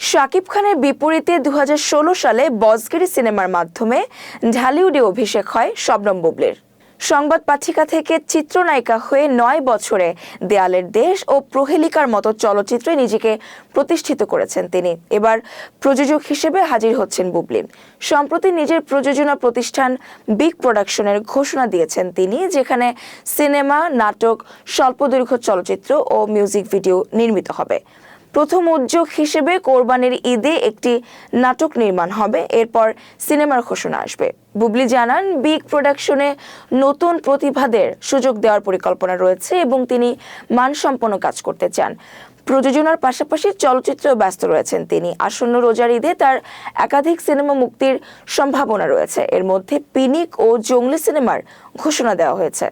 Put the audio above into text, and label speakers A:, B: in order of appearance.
A: শাকিব খানের বিপরীতে ২০১৬ সালে বজগিরি সিনেমার মাধ্যমে ঢালিউডে অভিষেক হয় শবনম বুবলির। সংবাদ পাঠিকা থেকে চিত্রনায়িকা হয়ে ৯ বছরে দেয়ালের দেশ ও প্রহেলিকার মতো চলচ্চিত্রে নিজেকে প্রতিষ্ঠিত করেছেন তিনি। এবার প্রযোজক হিসেবে হাজির হচ্ছেন বুবলি। সম্প্রতি নিজের প্রযোজনা প্রতিষ্ঠান বিগ প্রোডাকশনের ঘোষণা দিয়েছেন তিনি, যেখানে সিনেমা, নাটক, স্বল্পদৈর্ঘ্য চলচ্চিত্র ও মিউজিক ভিডিও নির্মিত হবে। প্রথম উদ্যোগ হিসেবে কোরবানির ঈদে একটি নাটক নির্মাণ হবে, এরপর সিনেমার ঘোষণা আসবে। বুবলি জানান, বিগ প্রোডাকশনে নতুন প্রতিভাদের সুযোগ দেওয়ার পরিকল্পনা রয়েছে এবং তিনি মানসম্পন্ন কাজ করতে চান। প্রযোজনার পাশাপাশি চলচ্চিত্রেও ব্যস্ত রয়েছেন তিনি। আসন্ন রোজার ঈদে তার একাধিক সিনেমা মুক্তির সম্ভাবনা রয়েছে। এর মধ্যে পিনিক ও জঙ্গলি সিনেমার ঘোষণা দেওয়া হয়েছে।